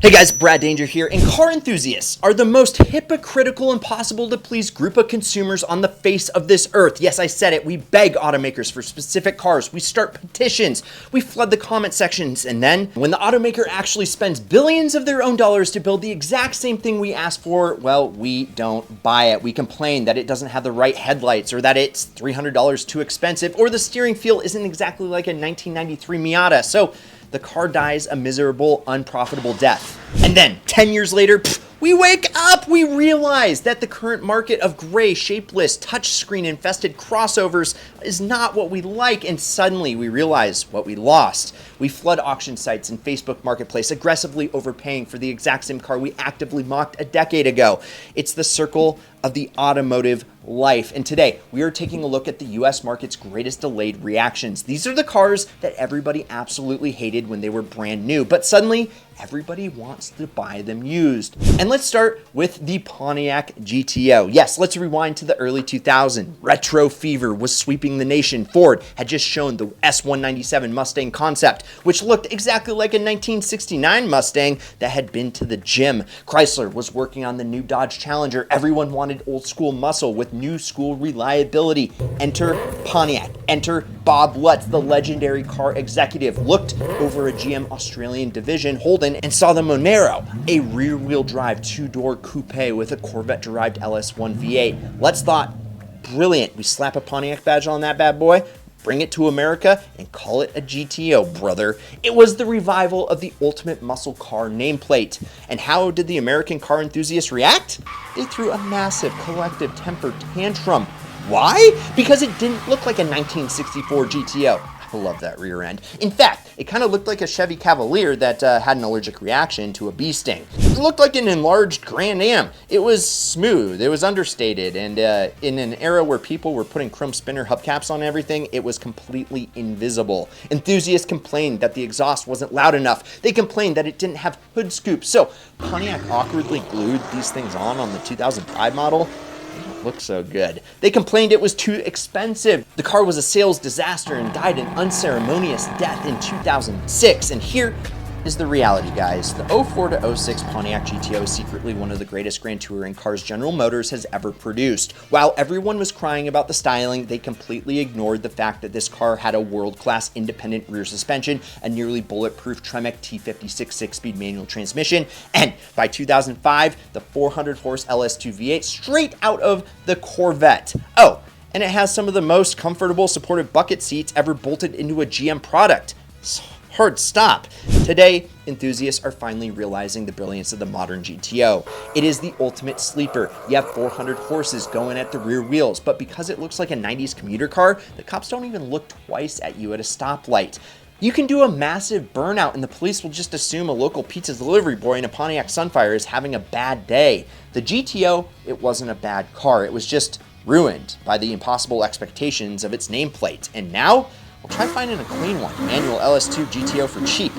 Hey guys, Brad Danger here, and car enthusiasts are the most hypocritical and possible to please group of consumers on the face of this earth. Yes, I said it. We beg automakers for specific cars. We start petitions. We flood the comment sections. And then when the automaker actually spends billions of their own dollars to build the exact same thing we asked for, well, we don't buy it. We complain that it doesn't have the right headlights, or that it's $300 too expensive, or the steering feel isn't exactly like a 1993 Miata. So the car dies a miserable, unprofitable death. And then 10 years later, we wake up, we realize that the current market of gray, shapeless, touchscreen infested crossovers is not what we like, and suddenly we realize what we lost. We flood auction sites and Facebook Marketplace, aggressively overpaying for the exact same car we actively mocked a decade ago. It's the circle of the automotive life. And today, we are taking a look at the US market's greatest delayed reactions. These are the cars that everybody absolutely hated when they were brand new, but suddenly everybody wants to buy them used. And let's start with the Pontiac GTO. Yes, let's rewind to the early 2000s. Retro fever was sweeping the nation. Ford had just shown the S197 Mustang concept, which looked exactly like a 1969 Mustang that had been to the gym. Chrysler was working on the new Dodge Challenger. Everyone wanted old school muscle with new school reliability. Enter Pontiac. Enter Bob Lutz, the legendary car executive, looked over a GM Australian division, Holden, and saw the Monero, a rear-wheel drive two-door coupe with a Corvette-derived LS1 V8. Lutz thought, brilliant, we slap a Pontiac badge on that bad boy, bring it to America, and call it a GTO, brother. It was the revival of the ultimate muscle car nameplate. And how did the American car enthusiasts react? They threw a massive collective temper tantrum. Why? Because it didn't look like a 1964 GTO. I love that rear end. In fact, it kind of looked like a Chevy Cavalier that had an allergic reaction to a bee sting. It looked like an enlarged Grand Am. It was smooth, it was understated, and in an era where people were putting chrome spinner hubcaps on everything, it was completely invisible. Enthusiasts complained that the exhaust wasn't loud enough. They complained that it didn't have hood scoops. So Pontiac awkwardly glued these things on the 2005 model. Look so good. They complained it was too expensive. The car was a sales disaster and died an unceremonious death in 2006. And here is the reality, guys. The 04 to 06 Pontiac GTO is secretly one of the greatest Grand Touring cars General Motors has ever produced. While everyone was crying about the styling, they completely ignored the fact that this car had a world-class independent rear suspension, a nearly bulletproof Tremec T56 six-speed manual transmission, and by 2005, the 400-horse LS2 V8 straight out of the Corvette. Oh, and it has some of the most comfortable supportive bucket seats ever bolted into a GM product. Hard stop. Today, enthusiasts are finally realizing the brilliance of the modern GTO. It is the ultimate sleeper. You have 400 horses going at the rear wheels, but because it looks like a 90s commuter car, the cops don't even look twice at you at a stoplight. You can do a massive burnout and the police will just assume a local pizza delivery boy in a Pontiac Sunfire is having a bad day. The GTO, it wasn't a bad car. It was just ruined by the impossible expectations of its nameplate. And now, well, try finding a clean one, manual LS2 GTO for cheap.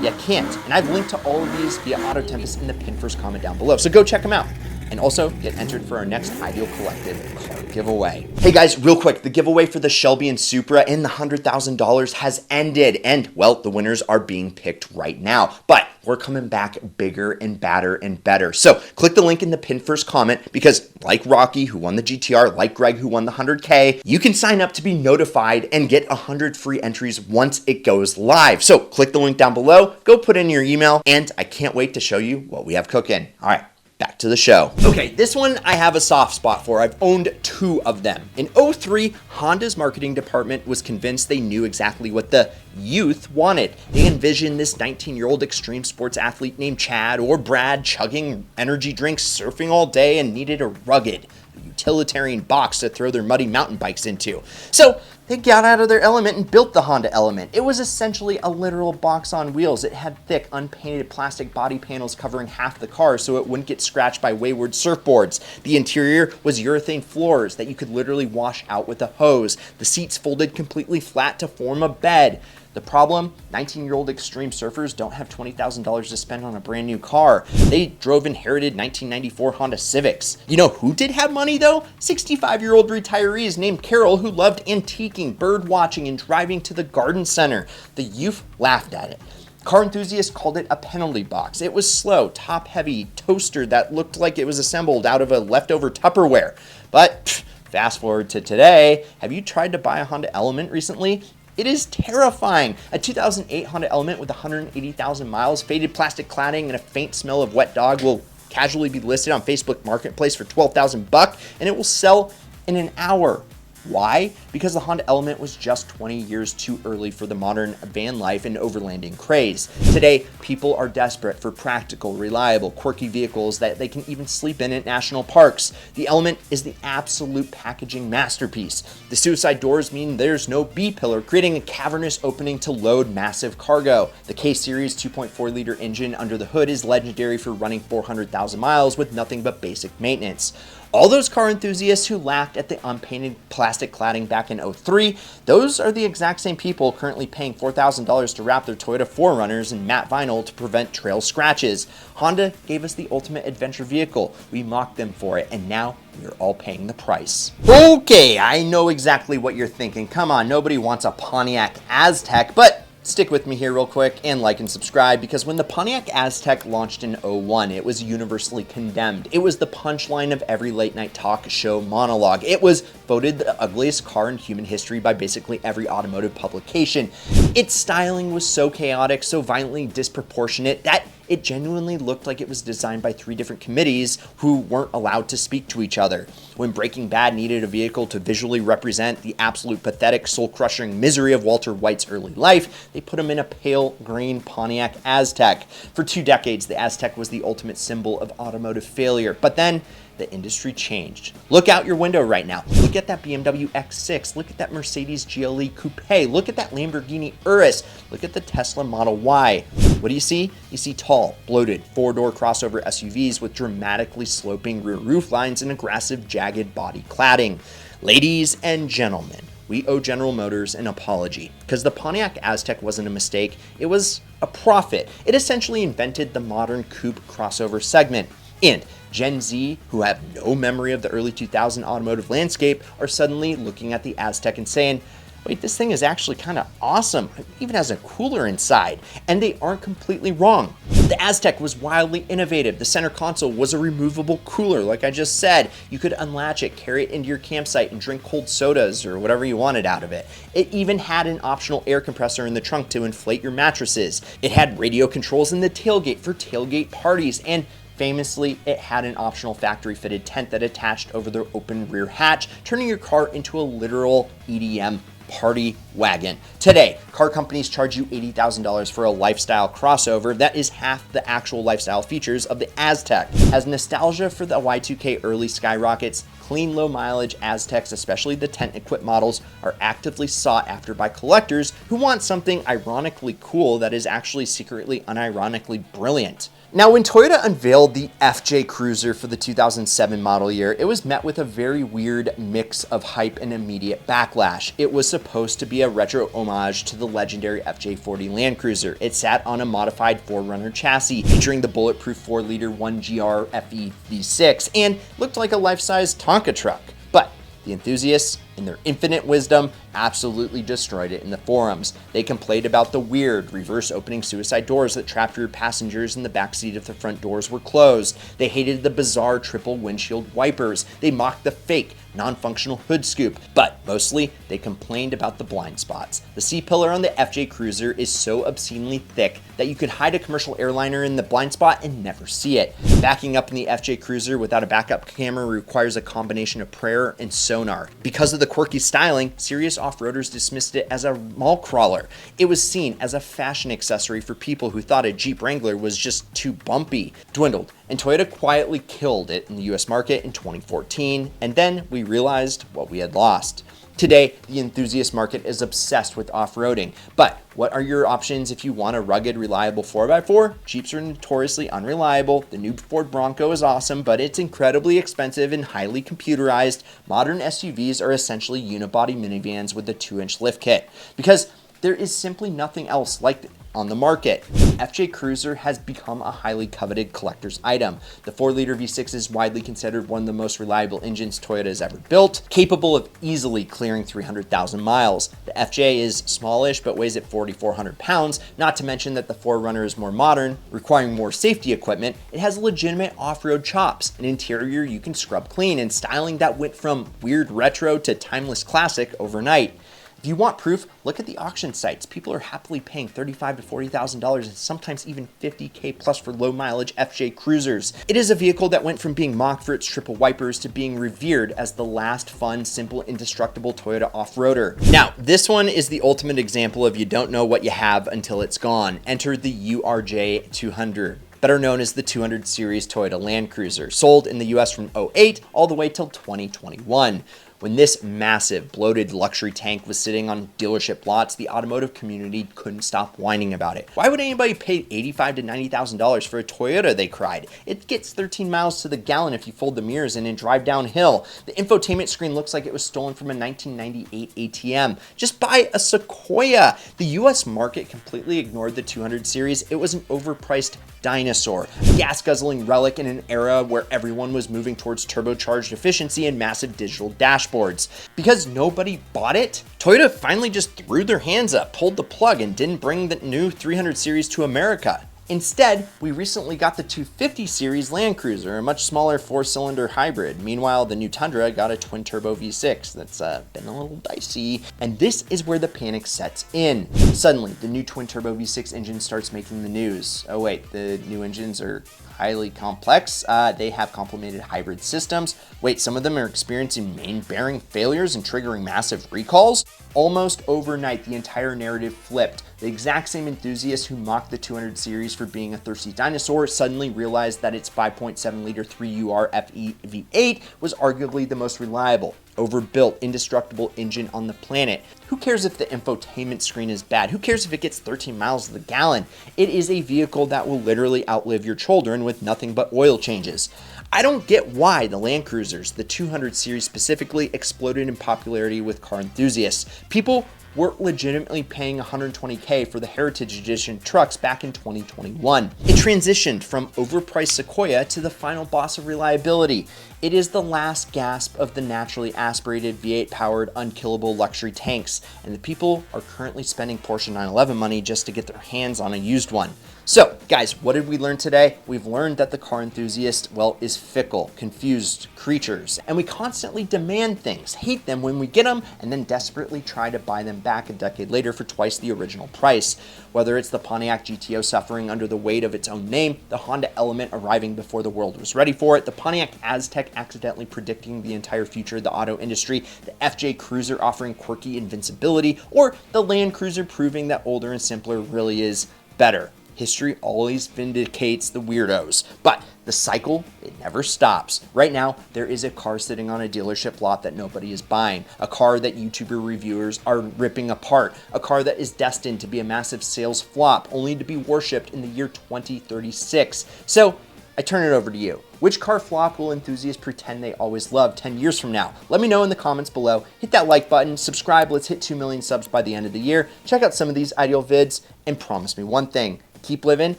You can't. And I've linked to all of these via Auto Tempest in the pinned first comment down below. So go check them out. And also get entered for our next Ideal Collected car giveaway. Hey guys, real quick, the giveaway for the Shelby and Supra and the $100,000 has ended. And well, the winners are being picked right now. But we're coming back bigger and badder and better. So click the link in the pinned first comment because like Rocky, who won the GTR, like Greg, who won the 100K, you can sign up to be notified and get 100 free entries once it goes live. So click the link down below, go put in your email, and I can't wait to show you what we have cooking. All right. Back to the show. Okay, this one I have a soft spot for. I've owned two of them. In 03, Honda's marketing department was convinced they knew exactly what the youth wanted. They envisioned this 19-year-old extreme sports athlete named Chad or Brad chugging energy drinks, surfing all day, and needed a rugged, utilitarian box to throw their muddy mountain bikes into. So they got out of their element and built the Honda Element. It was essentially a literal box on wheels. It had thick, unpainted plastic body panels covering half the car so it wouldn't get scratched by wayward surfboards. The interior was urethane floors that you could literally wash out with a hose. The seats folded completely flat to form a bed. The problem, 19-year-old extreme surfers don't have $20,000 to spend on a brand new car. They drove inherited 1994 Honda Civics. You know who did have money though? 65-year-old retirees named Carol who loved antiquing, bird watching, and driving to the garden center. The youth laughed at it. Car enthusiasts called it a penalty box. It was slow, top-heavy toaster that looked like it was assembled out of a leftover Tupperware. But fast forward to today, have you tried to buy a Honda Element recently? It is terrifying. A 2008 Honda Element with 180,000 miles, faded plastic cladding, and a faint smell of wet dog will casually be listed on Facebook Marketplace for $12,000, and it will sell in an hour. Why? Because the Honda Element was just 20 years too early for the modern van life and overlanding craze. Today, people are desperate for practical, reliable, quirky vehicles that they can even sleep in at national parks. The Element is the absolute packaging masterpiece. The suicide doors mean there's no B-pillar, creating a cavernous opening to load massive cargo. The K-Series 2.4-liter engine under the hood is legendary for running 400,000 miles with nothing but basic maintenance. All those car enthusiasts who laughed at the unpainted plastic cladding back in '03, those are the exact same people currently paying $4,000 to wrap their Toyota 4Runners in matte vinyl to prevent trail scratches. Honda gave us the ultimate adventure vehicle. We mocked them for it, and now we're all paying the price. Okay, I know exactly what you're thinking. Come on, nobody wants a Pontiac Aztec, but stick with me here real quick and like and subscribe, because when the Pontiac Aztec launched in '01, it was universally condemned. It was the punchline of every late night talk show monologue. It was voted the ugliest car in human history by basically every automotive publication. Its styling was so chaotic, so violently disproportionate, that it genuinely looked like it was designed by 3 different committees who weren't allowed to speak to each other. When Breaking Bad needed a vehicle to visually represent the absolute pathetic, soul-crushing misery of Walter White's early life, they put him in a pale green Pontiac Aztec. For 2 decades, the Aztec was the ultimate symbol of automotive failure, but then the industry changed. Look out your window right now. Look at that BMW X6. Look at that Mercedes GLE Coupe. Look at that Lamborghini Urus. Look at the Tesla Model Y. What do you see? You see tall, bloated, 4-door crossover SUVs with dramatically sloping rear roof lines and aggressive, jagged body cladding. Ladies and gentlemen, we owe General Motors an apology, because the Pontiac Aztec wasn't a mistake, it was a profit. It essentially invented the modern coupe crossover segment. And Gen Z, who have no memory of the early 2000 automotive landscape, are suddenly looking at the Aztec and saying, wait, this thing is actually kind of awesome. It even has a cooler inside. And they aren't completely wrong. The Aztec was wildly innovative. The center console was a removable cooler, like I just said. You could unlatch it, carry it into your campsite, and drink cold sodas or whatever you wanted out of it. It even had an optional air compressor in the trunk to inflate your mattresses. It had radio controls in the tailgate for tailgate parties, and famously, it had an optional factory-fitted tent that attached over the open rear hatch, turning your car into a literal EDM party wagon. Today, car companies charge you $80,000 for a lifestyle crossover that is half the actual lifestyle features of the Aztec. As nostalgia for the Y2K early skyrockets, clean, low-mileage Aztecs, especially the tent-equipped models, are actively sought after by collectors who want something ironically cool that is actually secretly unironically brilliant. Now, when Toyota unveiled the FJ Cruiser for the 2007 model year, it was met with a very weird mix of hype and immediate backlash. It was supposed to be a retro homage to the legendary FJ40 Land Cruiser. It sat on a modified 4Runner chassis featuring the bulletproof 4-liter 1GR FE V6 and looked like a life-size Tonka truck. But the enthusiasts, in their infinite wisdom, absolutely destroyed it in the forums. They complained about the weird reverse opening suicide doors that trapped rear passengers in the backseat if the front doors were closed. They hated the bizarre triple windshield wipers. They mocked the fake, non-functional hood scoop. But mostly, they complained about the blind spots. The C-pillar on the FJ Cruiser is so obscenely thick that you could hide a commercial airliner in the blind spot and never see it. Backing up in the FJ Cruiser without a backup camera requires a combination of prayer and sonar. Because of the quirky styling, serious off-roaders dismissed it as a mall crawler. It was seen as a fashion accessory for people who thought a Jeep Wrangler was just too bumpy. Dwindled, and Toyota quietly killed it in the US market in 2014, and then we realized what we had lost. Today, the enthusiast market is obsessed with off-roading, but what are your options if you want a rugged, reliable 4x4? Jeeps are notoriously unreliable. The new Ford Bronco is awesome, but it's incredibly expensive and highly computerized. Modern SUVs are essentially unibody minivans with a 2-inch lift kit, because there is simply nothing else like on the market. FJ Cruiser has become a highly coveted collector's item. The 4-liter V6 is widely considered one of the most reliable engines Toyota has ever built, capable of easily clearing 300,000 miles. The FJ is smallish but weighs at 4,400 pounds, not to mention that the 4Runner is more modern, requiring more safety equipment. It has legitimate off-road chops, an interior you can scrub clean, and styling that went from weird retro to timeless classic overnight. If you want proof, look at the auction sites. People are happily paying $35,000 to $40,000 and sometimes even $50K plus for low mileage FJ Cruisers. It is a vehicle that went from being mocked for its triple wipers to being revered as the last fun, simple, indestructible Toyota off-roader. Now, this one is the ultimate example of you don't know what you have until it's gone. Enter the URJ 200. Better known as the 200 series Toyota Land Cruiser, sold in the US from 2008 all the way till 2021. When this massive, bloated luxury tank was sitting on dealership lots, the automotive community couldn't stop whining about it. Why would anybody pay $85,000 to $90,000 for a Toyota, they cried. It gets 13 miles to the gallon if you fold the mirrors in and drive downhill. The infotainment screen looks like it was stolen from a 1998 ATM. Just buy a Sequoia. The US market completely ignored the 200 series. It was an overpriced dinosaur, a gas-guzzling relic in an era where everyone was moving towards turbocharged efficiency and massive digital dashboards. Because nobody bought it, Toyota finally just threw their hands up, pulled the plug, and didn't bring the new 300 series to America. Instead, we recently got the 250 series Land Cruiser, a much smaller 4-cylinder hybrid. Meanwhile, the new Tundra got a twin-turbo V6 that's been a little dicey. And this is where the panic sets in. Suddenly, the new twin-turbo V6 engine starts making the news. Oh wait, the new engines are highly complex. They have complemented hybrid systems. Wait, some of them are experiencing main bearing failures and triggering massive recalls? Almost overnight, the entire narrative flipped. The exact same enthusiast who mocked the 200 series for being a thirsty dinosaur suddenly realized that its 5.7-liter 3UR FE V8 was arguably the most reliable, overbuilt, indestructible engine on the planet. Who cares if the infotainment screen is bad? Who cares if it gets 13 miles to the gallon? It is a vehicle that will literally outlive your children with nothing but oil changes. I don't get why the Land Cruisers, the 200 series specifically, exploded in popularity with car enthusiasts. People were legitimately paying $120K for the Heritage Edition trucks back in 2021. It transitioned from overpriced Sequoia to the final boss of reliability. It is the last gasp of the naturally aspirated V8-powered unkillable luxury tanks, and the people are currently spending Porsche 911 money just to get their hands on a used one. So, guys, what did we learn today? We've learned that the car enthusiast, well, is fickle, confused creatures, and we constantly demand things, hate them when we get them, and then desperately try to buy them back a decade later for twice the original price. Whether it's the Pontiac GTO suffering under the weight of its own name, the Honda Element arriving before the world was ready for it, the Pontiac Aztec accidentally predicting the entire future of the auto industry, the FJ Cruiser offering quirky invincibility, or the Land Cruiser proving that older and simpler really is better. History always vindicates the weirdos, but the cycle, it never stops. Right now, there is a car sitting on a dealership lot that nobody is buying, a car that YouTuber reviewers are ripping apart, a car that is destined to be a massive sales flop, only to be worshipped in the year 2036. So, I turn it over to you. Which car flop will enthusiasts pretend they always loved 10 years from now? Let me know in the comments below. Hit that like button, subscribe, let's hit 2 million subs by the end of the year. Check out some of these ideal vids, and promise me one thing, keep living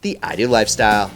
the ideal lifestyle.